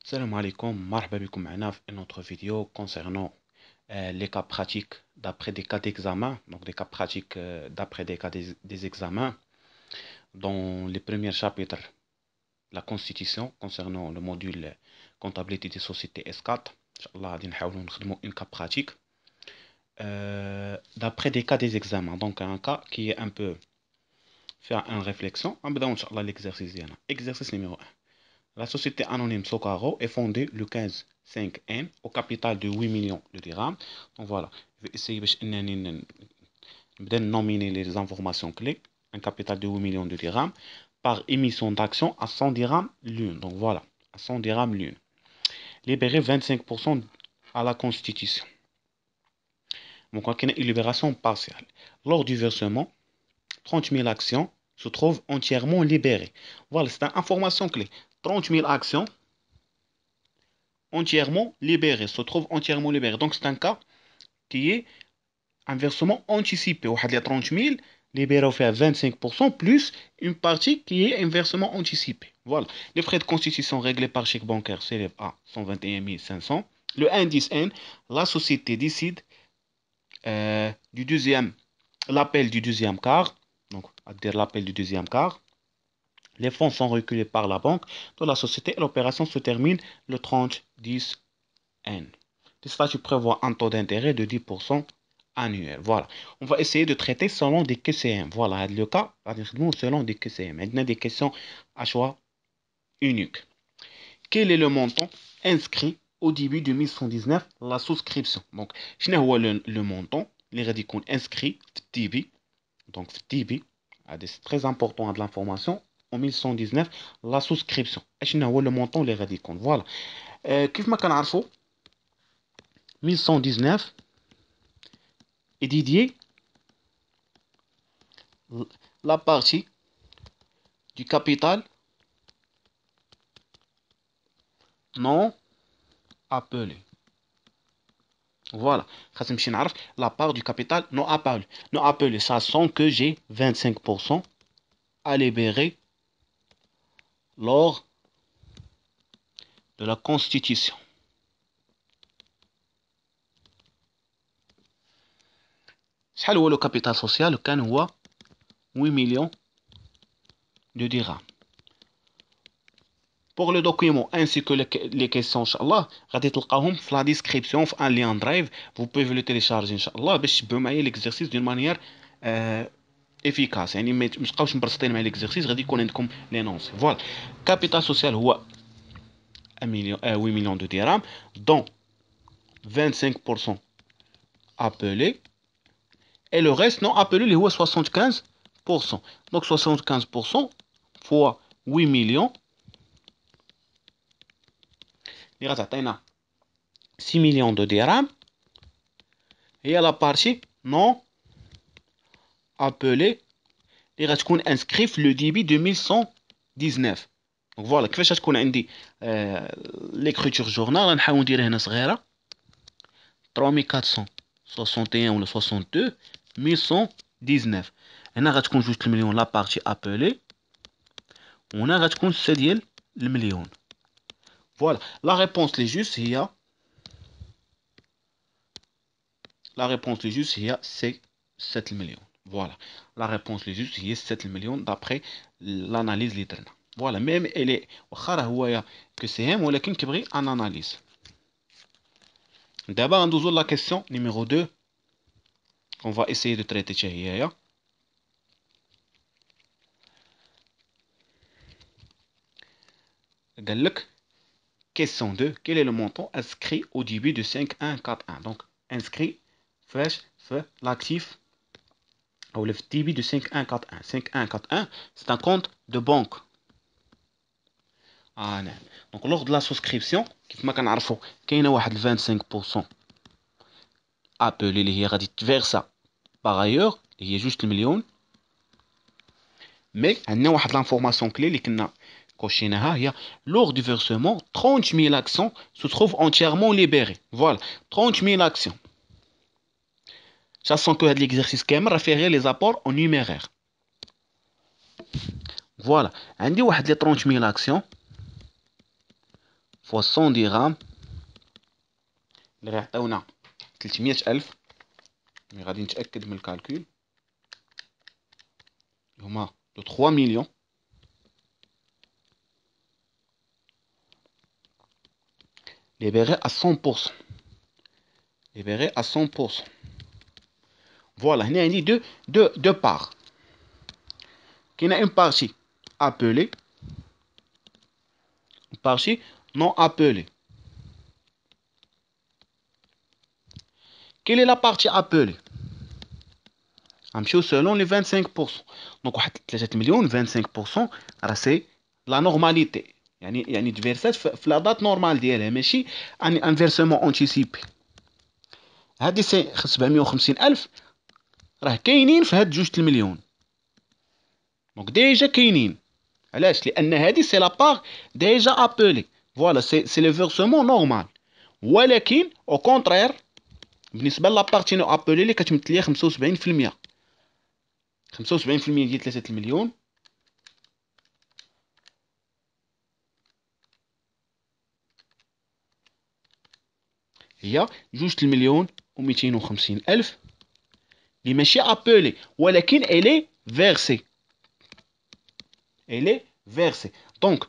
Salam alaikum, marhaba bikum معنا في notre vidéo concernant les cas pratiques d'après des cas d'examen, donc des cas pratiques d'après des cas des examens. Dans les premiers chapitres, la constitution concernant le module comptabilité des sociétés S4, Inch'Allah غادي نحاولوا نخدموا une cas pratique d'après des cas des examens, donc un cas qui est un peu faire une réflexion. نبداو Inch'Allah l'exercice ديالنا. Exercice numéro 1. La société anonyme Sokaro est fondée le 15/5/N au capital de 8 millions de dirhams. Donc voilà, je vais essayer de nominer les informations clés. Un capital de 8 millions de dirhams par émission d'actions à 100 dirhams l'une. Donc voilà, à 100 dirhams l'une. Libérer 25% à la constitution. Donc on a une libération partielle. Lors du versement, 30 000 actions se trouvent entièrement libérées. Voilà, c'est une information clé. 30 000 actions entièrement libérées, se trouvent entièrement libérées. Donc c'est un cas qui est un versement anticipé. On a 30 000 libérés au fait 25% plus une partie qui est un versement anticipé. Voilà. Les frais de constitution réglés par chèque bancaire s'élèvent à 121 500. Le indice N, la société décide l'appel du deuxième quart. Donc, à dire l'appel du deuxième quart. Les fonds sont reculés par la banque de la société et l'opération se termine le 30/10/N. Le statut prévoit un taux d'intérêt de 10% annuel. Voilà. On va essayer de traiter selon des QCM. Voilà, le cas, selon des QCM. Maintenant, des questions à choix unique. Quel est le montant inscrit au début de 1119, la souscription? Donc, je n'ai le montant, les radicaux inscrits, TB. Donc, TB, c'est très important de l'information. En 1119, la souscription. Et le montant, les radicaux. Voilà. Kif ma kanarfo 1119 est dédié la partie du capital non appelé. Voilà. La part du capital non appelé. Non appelé, ça sent que j'ai 25% à libérer lors de la constitution. شحال هو le capital social كان هو 8 millions de dirhams. Pour le document ainsi que les questions, Inch'Allah, غادي تلقاهم في la description في un lien drive. Vous pouvez le télécharger, Inch'Allah, باش تبعوا معايا l'exercice d'une manière efficace. يعني ما تبقاوش مبرسطين مع l'exercice، غادي يكون عندكم l'énoncé. Voilà. Capital social هو 8 millions de dirhams, dont 25% appelés, et le reste non appelé, اللي هو 75%. Donc 75% fois 8 millions, اللي غتعطينا 6 millions de dirhams. هي la partie non appelée اللي غتكون inscrit في le débit de 1119. Donc voilà, كيفاش غتكون عندي l'écriture journal. غنحاول ندير هنا صغيره 3461 ولا 62 1119. هنا غتكون 2 المليون لا بارتي ابلي، وهنا غتكون 6 ديال المليون. فوالا لا ريبونس لي جوست هي سي 7 المليون. فوالا لا ريبونس لي جوست هي 7 المليون دابري لاناليز اللي درنا. فوالا ميم الي واخا راه هو كو سي ام ولكن كيبغي ان اناليز. دابا غندوزو لا كيسيون نيميرو 2. On va essayer de traiter حتى هي. قال لك question 2, quel est le montant inscrit au début de 5141? Donc inscrit فاش في l'actif ou le début de 5141. 5141 c'est un compte de banque. Donc lors de la souscription كيف ما كنعرفوا كاينه واحد 25% appelée اللي هي غادي تفيرسا باغ اللي هي جوج المليون. مي عندنا واحد لانفورماسيون كلي اللي كنا كوشيناها هي lors du versement 30 000 actions se trouvent entièrement libérées. Voilà, 30 000 actions. Sachant que هاد l'exercice كامل راه فيه غير les apports en numéraire. Voilà, عندي واحد لي 30 000 actions fois 100 درهم اللي غيعطيونا 300,000. مي غادي نتأكد من الكالكول. هما de 3 millions. Libéré à 100%. Libéré à 100%. Voilà, il y a deux parts. Il y a une partie appelée, une partie non appelée. Quelle est la partie appelée? Selon les 25%. Donc, 3 millions, 25%, c'est la normalité. يعني تفيرسات في لا دات نورمال ديالها ماشي ان فيرسمون انتيسيبي. هادي 750,000 راه كاينين في هاد 2 المليون. دونك ديجا كاينين. علاش؟ لان هادي سي لا باغ ديجا ابلي. فوالا سي لو فيرسمون نورمال. ولكن او كونترير بالنسبه لا بارتي نو ابلي اللي كتمثل ليا 75%. 75% ديال 3 المليون هي 2 المليون و250,000 اللي ماشي ابلي ولكن الي فيرسي. الي فيرسي. دونك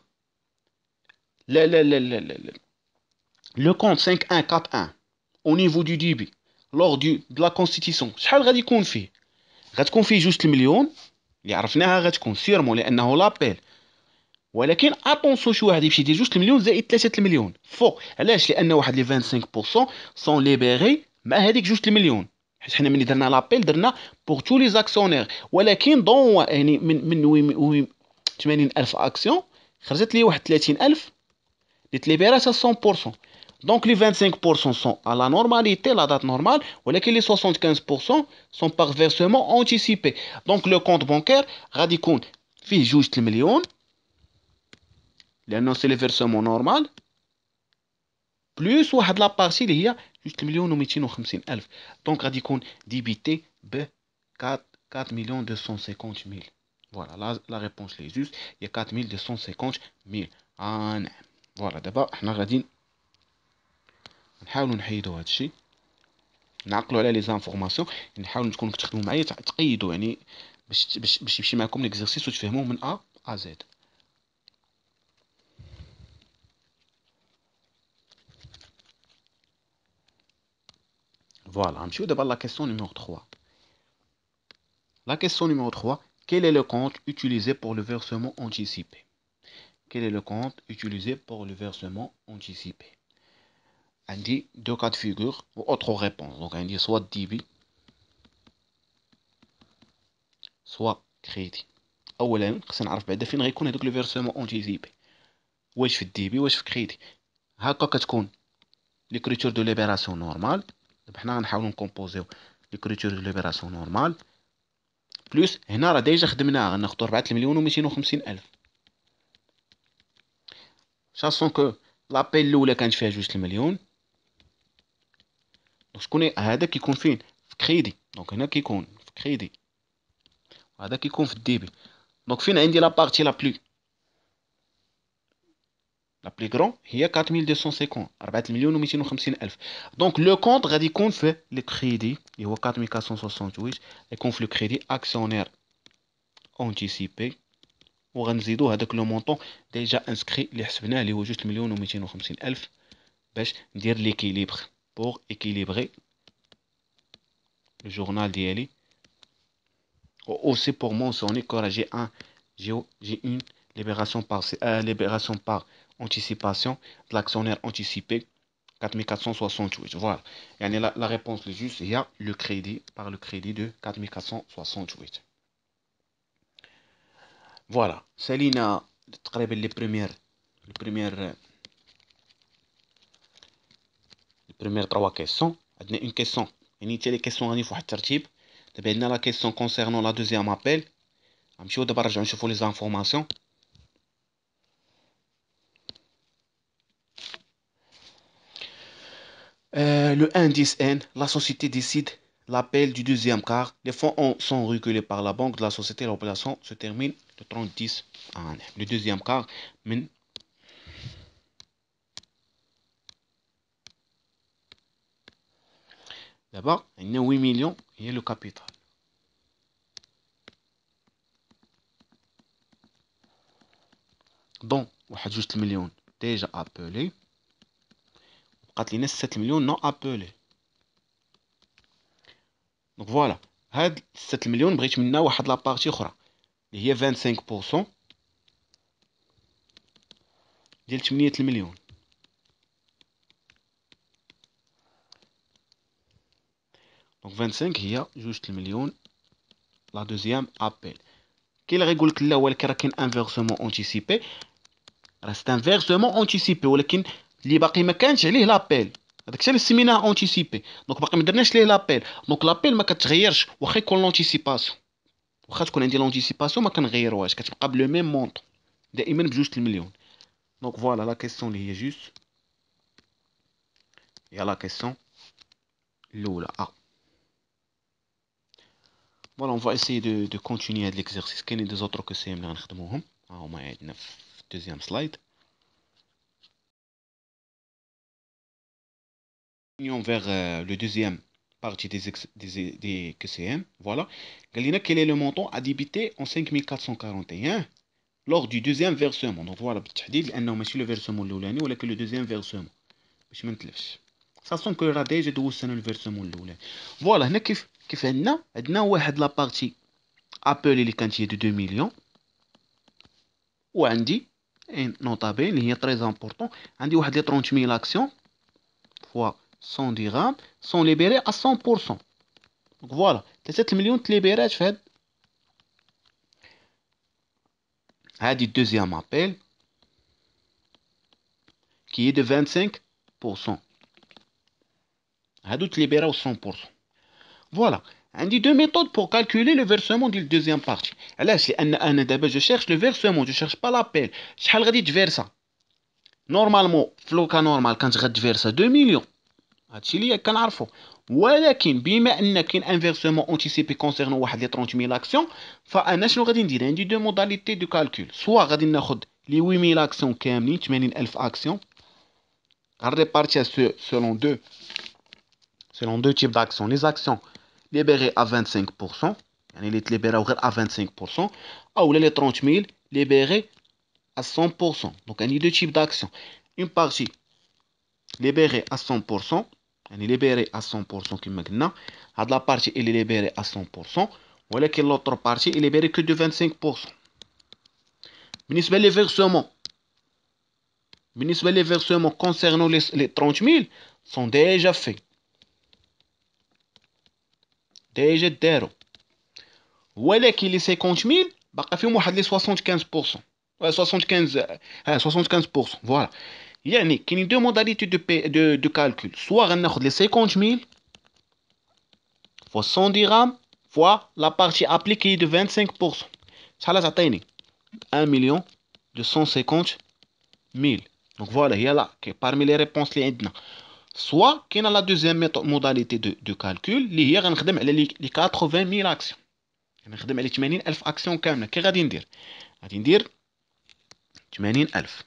le compte 5141 au niveau du débit lors de la constitution شحال غادي يكون فيه؟ غتكون فيه 2 المليون اللي عرفناها غتكون سيرمون لانه لابيل. ولكن اتونسيون شي واحد يمشي يدير 2 المليون زائد 3 المليون فوق. علاش؟ لان واحد لي 25% سون ليبيري مع هذيك 2 المليون. حيت حنا ملي درنا لابيل درنا بور تو لي زاكسيونير. ولكن دون يعني من 80,000 اكسيون خرجت لي واحد 30,000 اللي تليبيرات 100%. Donc les 25% sont à la normalité, la date normale, ولكن les 75% sont par versement anticipé. Donc le compte bancaire غادي يكون فيه 2 المليون لأنه سي لي فيرسمون نورمال بلوس واحد لابارتي اللي هي 2 المليون و250,000. دونك غادي يكون ديبيتي ب 4 مليون 250,000. فوالا لا ريبونس لي جوست هي 4,250,000. نعم. فوالا دابا حنا غادي نحاولوا نحيدوا هذا الشيء نعقلوا على لي زانفورماسيون. نحاولوا تكونوا كتخدموا معايا تقيدوا يعني باش يمشي معكم ليكزرسيس وتفهموه من ا زد. Voilà, نمشيو دابا لا كيسيون نيميرو 3. La question numéro 3. Quel est le compte utilisé pour le versement anticipé? Quel est le compte utilisé pour le versement anticipé? عندي deux cas de figure ou autre réponse. Donc عندي soit débit soit crédit. اولا خصنا نعرف بعدا فين غيكون هذوك لو فيرسمون انتيسيبي. واش في الديبي واش في كريدي. هكا كتكون ليكريتور دو ليبراسيون نورمال. دابا حنا غنحاولوا نكومبوزيو ليكريتور دو ليبراسيون نورمال بلوس هنا راه ديجا خدمناها غناخدو 4 مليون و250,000. شاسون كو لابيل الاولى كانت فيها 2 المليون. شكون هذا كيكون فين؟ في كريدي. دونك هنا كيكون في كريدي وهذا كيكون في الديبي. دونك فين عندي لا بارتي لا بلي غرون هي 4250 4 مليون و250,000. دونك لو كونت غادي يكون في لي كريدي اللي هو 4468 يكون في لو كريدي اكسيونير انتيسيبي وغنزيدو هذاك لو مونطون ديجا انسكري اللي حسبناه اللي هو 2 مليون و250,000 باش ندير ليكيليبر بور équilibrer le journal d'IELI. Aussi pour mentionner que j'ai une libération par anticipation de l'actionnaire anticipé 4468. Voilà. يعني la réponse le juste, il y a le crédit par le crédit de 4468. Voilà. سالينا تقريبا les premières trois questions. عندنا une question يعني حتى لي كيسيون غادي فواحد الترتيب. دابا عندنا لا كيسيون كونسيرنون لا دوزيام ابيل. غنمشيو دابا نرجعو نشوفو لي زانفورماسيون. Le indice N, la société décide l'appel du deuxième quart. Les fonds sont reculés par la banque de la société. L'opération se termine le 30-10 en le deuxième quart. D'abord, il y a 8 millions et le capital. Donc, on a juste le million déjà appelé. On a 7 millions non appelés. Donc voilà. 7 millions, بغيت منها واحد لا بارتي اخرى اللي هي 25% ديال 8 المليون. دونك 25 هي 2 المليون لا دوزيام ابل. كاين اللي غيقول لك لا ولكن راه كاين انفيرسمون اونتيسيبي. راه سيت انفيرسمون اونتيسيبي ولكن اللي باقي ما كانش عليه لابيل. هذاك الشيء اللي سميناه اونتيسيبي. دونك باقي ما درناش ليه لابيل. دونك لابيل ما كتغيرش واخا يكون لونتيسيباسيون. واخا تكون عندي لونتيسيباسيون ما كنغيروهاش كتبقى بلو ميم مونطون دائما بجوج المليون. دونك فوالا لا كيسيون اللي هي جوست هي لا كيسيون الاولى ا. فوالا اون فا اسيي دو كونتينيي هاد ليكزارسيس. كاينين دي زوطر كوسيام اللي غنخدموهم ها هما عندنا في الدوزيام سلايد. vers le deuxième partie des QCM. Voilà. Quel est le montant à débiter en 5441 lors du deuxième versement. Donc voilà, بالتحديد لانه ماشي لو فيرسمون الاولاني ولكن لو دوزيام فيرسمون باش ما نتلفش. ساسون كو راه ديجا دوزنا لو فيرسمون الاولاني. فوالا هنا كيف عندنا واحد لا بارتي ابل اللي كانت هي دو 2 مليون وعندي نوطابين اللي هي تري امبورطون عندي واحد لي 30000 اكسيون فوا 100 dirhams sont libérés à 100%. Donc voilà, 3 millions de libérés في هذه deuxième appel qui est de 25%. هادو تليبيراو 100%. Voilà. عندي deux méthodes pour calculer le versement du deuxième partie. علاش؟ لان انا دابا جو cherche le versement, je cherche pas l'appel. شحال غادي تفيرسا؟ نورمالمون في لوكا نورمال كانت غتفيرسا 2 مليون. هادشي اللي كنعرفو. ولكن بما ان كاين انفيرسمون اونتيسيبي كونسيرنون واحد لي 30000 اكسيون فانا شنو غادي ندير؟ عندي دو موداليتي دو كالكول. سوا غادي ناخد لي 8000 اكسيون كاملين 80000 اكسيون غنريبارتيها selon deux types d'actions. Les actions libérées à 25%, يعني اللي تليبيراو غير à 25%, او les 30000 libérées à 100%. Donc عندي deux types d'actions. Une partie libérée à 100%, يعني libérée à 100% كما قلنا. هاد لا بارتي اللي libérée à 100% ولكن l'autre partie est libérée que de 25%. بالنسبة لي versements concernant les 30000 sont déjà faits. déjà داروا. ولكن لي 50000 باقا فيهم واحد لي 75%. 75% فوالا. يعني كاينين دو موداليتي دو كالكول. سوا غناخد لي 50000 fois 100 dirhams fois la partie appliquée de 25%. شحال تعطيني 1 million 250000. Donc voilà هي لا parmi les réponses اللي عندنا. سوا كاينه لا دوزيام موداليتي دو كالكول اللي هي غنخدم على لي 80000 اكسيون. غنخدم على 80000 اكسيون كامله. كي غادي ندير؟ غادي ندير 80000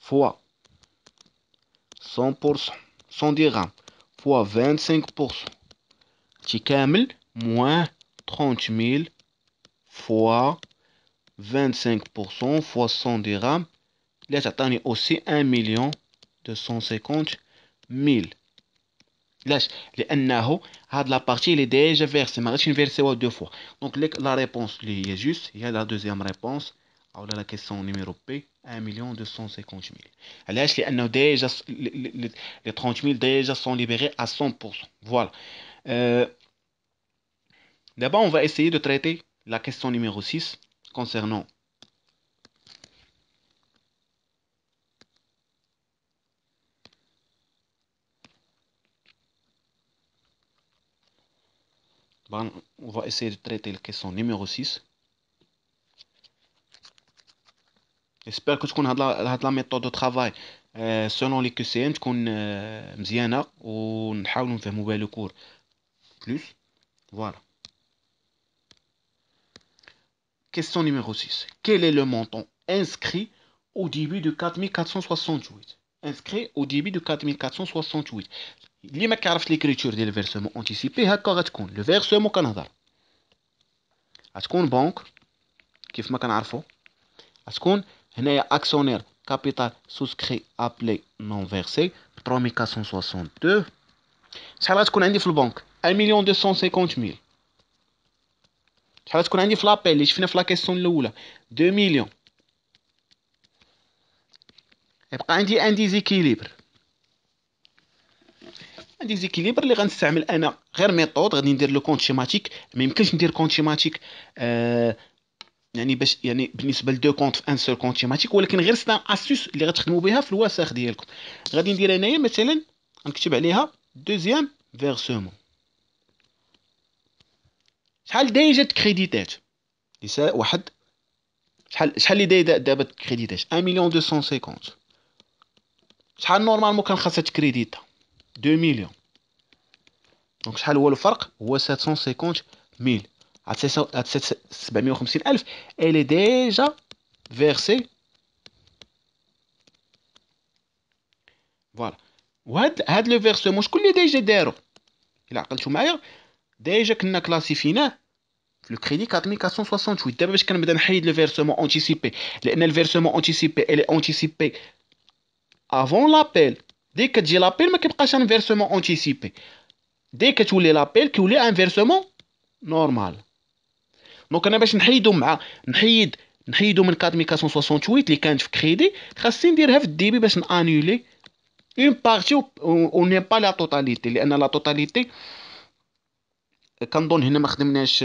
fois 100%, 100 dirhams fois 25%. تي كامل moins 30000 fois 25% fois 100 dirhams اللي تعطيني aussi 1 million 250000. علاش؟ لانه هاد لا بارتي اللي ديجا فيرسي ما غاديش نفيرسيوها دو فوا. دونك لا ريبونس اللي هي جوست هي لا دوزيام ريبونس او لا كيسيون نيميرو بي 1 مليون 250000. علاش؟ لانه ديجا لي 30000 ديجا سون ليبري à 100%. فوالا. D'abord, on va essayer de traiter la question numéro 6 concernant Bon, on va essayer de traiter la question numéro 6. J'espère que تكون هاد لا méthode de travail selon les QCM تكون مزيانة ونحاولوا نفهموا بها لو كور plus. Voilà. Question numéro 6. Quel est le montant inscrit au début de 4468? Inscrit au début de 4468. اللي ما كيعرفش ليكريتور ديال الفيرسمون انتيسيبي هكا غتكون لو فيرسمون كنهضر غتكون بنك كيف ما كنعرفوا غتكون هنايا اكسيونير كابيتال سوسكري ابلي نون فيرسي 3462. شحال غتكون عندي في البنك 1,250,000. شحال غتكون عندي في لابيل اللي شفنا في لا كيسيون الاولى 2 مليون. يبقى عندي ان ديزيكيليبر اللي غنستعمل انا غير ميثود غادي ندير لو كونت شيماتيك. ما يمكنش ندير كونت شيماتيك يعني باش يعني بالنسبه لدو كونت في ان سول كونت شيماتيك، ولكن غير سنا اسيس اللي غتخدموا بها في الوساخ ديالكم. غادي ندير هنايا مثلا غنكتب عليها دوزيام فيرسمون. شحال ديجا تكريديتات واحد شحال اللي دابا تكريديتات 1,250,000. شحال نورمالمون كان خاصها تكريديتا 2 مليون. دونك شحال هو الفرق؟ هو 750,000. هاد 750,000 elle est déjà versée. فوالا. وهاد لو فيرسمون شكون اللي ديجا دارو؟ الا عقلتو معايا ديجا كنا كلاسيفيناه في لو كريدي 4468. دابا باش كنبدا نحيد لو فيرسمون انتيسيبي، لان الفيرسمون انتيسيبي الي انتيسيبي افون لابيل. دي كتجي لابيل ما كيبقاش ان فيرسمون انتيسيبي. دي كتولي لابيل كيولي ان فيرسمون نورمال. دونك انا باش نحيدو من 4468 اللي كانت في كريدي، خاصني نديرها في الديبي باش نانولي اون بارتي و ني با لا توتاليتي، لان لا توتاليتي كنظن هنا ما خدمناش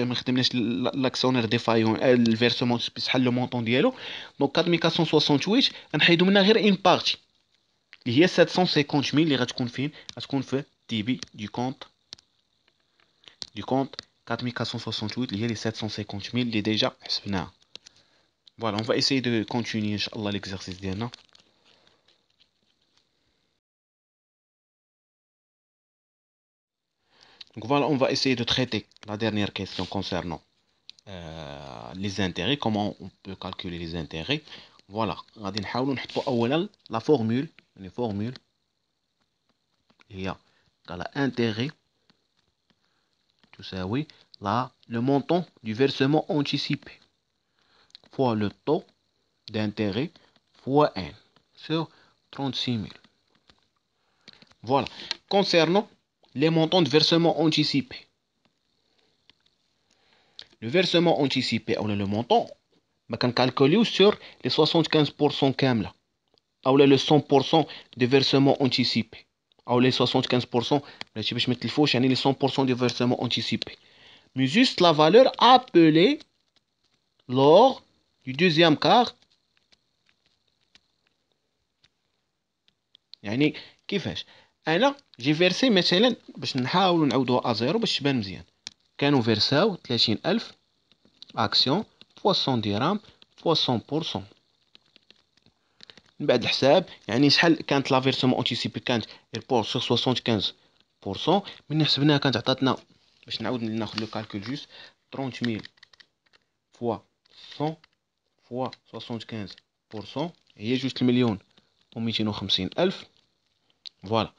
لاكسيونير ديفايون الفيرسمون بشحال لو مونطون ديالو. دونك 4468 غنحيدو منها غير اون بارتي اللي هي 750,000 اللي غتكون فين؟ غتكون في ديبي دو كونت 4468 اللي هي لي 750,000 اللي ديجا حسبناها. Voilà, on va essayer de continuer, Inch'Allah, l'exercice d'Yana. Donc voilà, on va essayer de traiter la dernière question concernant les intérêts, comment on peut calculer les intérêts. Voilà, غادي نحاولوا نحطوا أولا la formule, les formules. Il y a l'intérêt, تساوي le montant du versement anticipé fois le taux d'intérêt fois n sur 36 000. Voilà. Concernant les montants de versement anticipé. Le versement anticipé, ou le montant, on peut calculer sur les 75% كاملة. Ou le 100% de versement anticipé. Ou les 75%, باش ما تلفوش يعني les 100% de versement anticipé. Mais juste la valeur appelée lors du deuxième quart. يعني كيفاش؟ انا جي فيرسي مثلا باش نحاولوا نعاودوها ازيرو باش تبان مزيان. كانوا فيرساو 30,000 اكسيون فوا 100 درهم فوا 100%. من بعد الحساب يعني شحال كانت لا فيرسمون انتيسيبي؟ كانت ريبور سور 75%. من حسبناها كانت عطاتنا باش نعاود ناخذ لو كالكول جوست 30,000 فوا 100 فوا 75% هي جوج المليون و250,000. فوالا.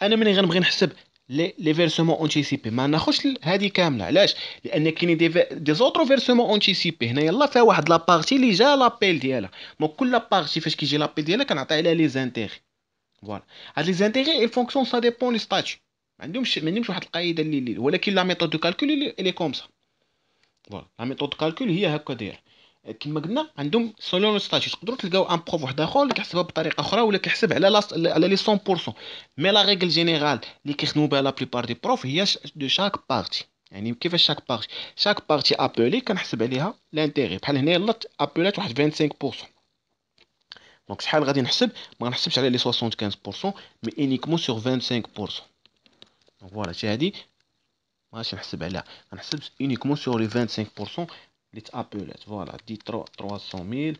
انا ملي غنبغي نحسب لي فيرسمون انتيسيبي ما ناخذش هذه كامله. علاش؟ لان كاينين دي زوترو فيرسمون انتيسيبي. هنا يلا فيها واحد لا بارتي اللي جا لابيل ديالها. دونك كل بارتي فاش كيجي لابيل ديالها كنعطي عليها لي زانتيغي. فوالا. هاد لي زانتيغي اي فونكسيون سا ديبون لي ستاتيو. ما عندهمش واحد القاعده اللي ولكن لا ميثود دو كالكول اللي كوم سا. فوالا. لا ميثود دو كالكول هي هكا دايره. كما قلنا عندهم سولون ستاتيو. تقدروا تلقاو ان بروف واحد اخر اللي كيحسبها بطريقه اخرى ولا كيحسب على لي 100%. مي لا ريغل جينيرال اللي كيخدموا بها لا بليبار دي بروف هي دو شاك بارتي. يعني كيفاش شاك بارتي ابولي كنحسب عليها لانتيغي. بحال هنا يلا ابولات واحد 25%. دونك شحال غادي نحسب؟ ما غنحسبش على لي 75% مي انيكمون سور 25%. دونك فوالا هادي ماشي نحسب عليها، غنحسب uniquement sur les 25% اللي تابلات. فوالا دي 300,000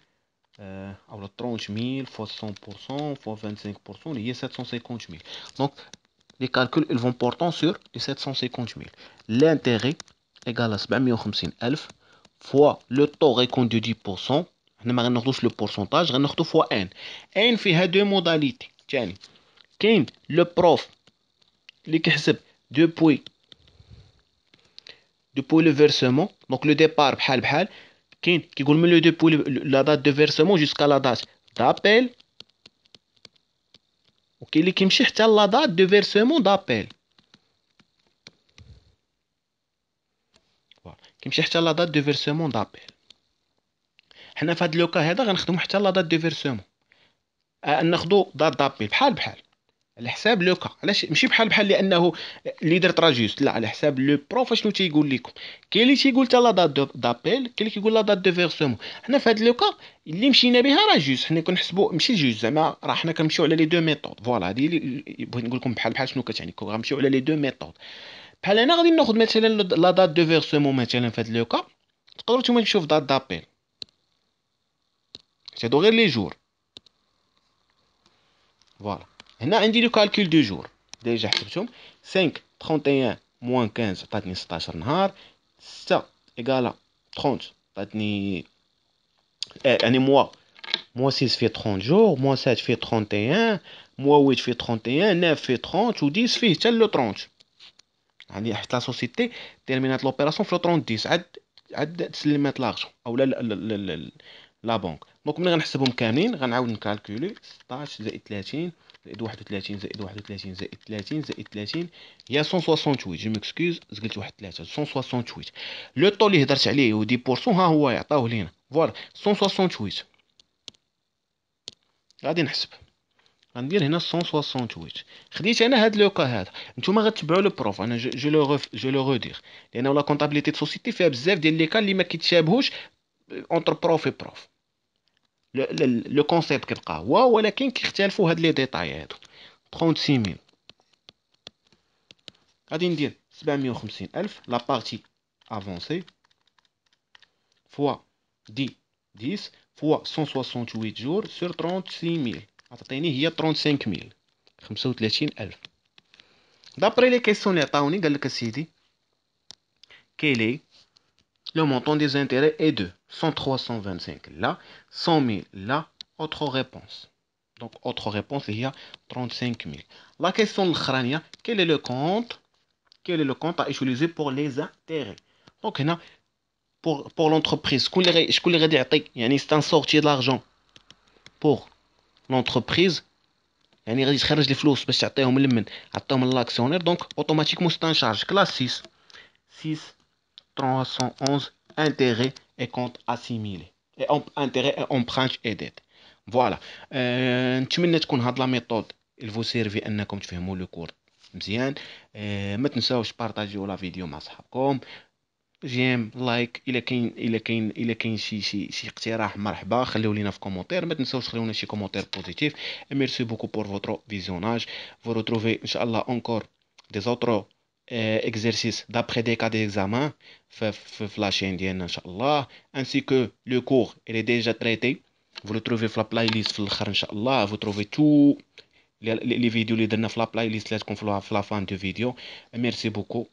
ou 30,000 fois 100% fois 25% il y a 750 000. Donc, les calculs ils vont portant sur les 750 000. L'intérêt égale à 750 000 fois le taux récon de 10%. On ما غناخدوش le pourcentage, غناخدو fois n. n فيها deux modalités. تاني كاين le prof اللي كيحسب depuis le versement. Donc le départ بحال بحال كاين كيقول من le depuis la date de versement jusqu'à la date d'appel. وكاين اللي كيمشي حتى لا دات دو فيرسمون دابيل. كيمشي حتى لا دات دو فيرسمون دابيل. حنا في هاد لوكا هذا غنخدمو حتى لا دات دو فيرسمون. ناخدو دات دابيل بحال بحال على حساب لوكا. علاش ماشي بحال بحال؟ لانه اللي درت راه جوست. لا، على حساب لو بروف شنو تيقول لكم. كاين اللي تيقول حتى لا دات دابيل، كاين اللي كيقول لا دات دو فيرسمون. حنا في هاد لوكا اللي مشينا بها راه جوست. حنا كنحسبوا ماشي جوست زعما، راه حنا كنمشيو على لي دو ميثود. فوالا هادي اللي بغيت نقول لكم بحال بحال شنو كتعني. غنمشيو على لي دو ميثود. بحال انا غادي ناخذ مثلا لا دات دو فيرسمون مثلا في هاد لوكا. تقدروا نتوما تمشيو في دات دابيل، هادو غير لي جور. فوالا هنا عندي لو كالكول دو جور ديجا حسبتهم. 5 31 موان 15 عطاتني 16 نهار. 6 ايكالا 30 عطاتني يعني موا 6 فيه 30 جور، موا 7 فيه 31، موا 8 فيه 31، 9 فيه 30 و 10 فيه حتى لو 30. يعني حيت لا سوسيتي تيرمينات لوبيراسيون في لو 30 10 عاد تسلمات لاغجون او لا بنك. دونك ملي غنحسبهم كاملين غنعاود نكالكولي 16 زائد 30 زائد 31 زائد 31 زائد 30 زائد 30 هي 168. جو مكسكوز زقلت واحد 3 168. لو طو اللي هضرت عليه هو 10% ها هو عطاوه لينا. فوالا 168 غادي نحسب. غندير هنا 168. خديت انا هاد لوكا هذا. نتوما غتبعوا لو بروف. انا جو لو غودير لانه لا كونطابيليتي دو سوسيتي فيها بزاف ديال لي كا اللي ما كيتشابهوش اونتر بروف و بروف. لو كونسيبت كيبقى هو، ولكن كيختلفوا هاد لي ديتاي هادو. 36000 غادي ندير 750,000 لا بارتي افونسي فوا دي 10 فوا 168 جور سور 36000 عطيني هي 35000 35000. دابري لي كيسيون اللي عطاوني قال لك اسيدي كيلي le montant des intérêts est de 100 325 là, 100 000 là, autre réponse. Donc, autre réponse, il y a 35 000. La question de l'Ukraine, quel est le compte? Quel est le compte à utiliser pour les intérêts? Donc, pour l'entreprise, c'est un sortir de l'argent pour l'entreprise. يعني غادي تخرج لي فلوس باش تعطيهم لمن عطيهم لاكسيونير. دونك اوتوماتيكمون سي ان شارج كلاس 6 6 311 intérêt et compte assimilé et intérêt et empreinte et dette. فوالا نتمنى تكون هاد لا ميثود الفو سيرفي انكم تفهموا لو كور مزيان. ما تنساوش بارطاجيو لا فيديو مع صحابكم. جيم لايك الا كاين شي اقتراح مرحبا خليو لينا في كومونتير. ما تنساوش خليونا شي كومونتير بوزيتيف. ميرسي بوكو بور فوتر فيزيوناج. Vous retrouvez inchallah encore des autres exercices d'après des cas d'examen في la chaîne ديالنا ان شاء الله. ainsi que le cours il est déjà traité. Vous le trouvez في la playlist في الاخر ان شاء الله. Vous trouvez tout les vidéos اللي درنا في la playlist اللي تكون في la fin du vidéo. Merci beaucoup.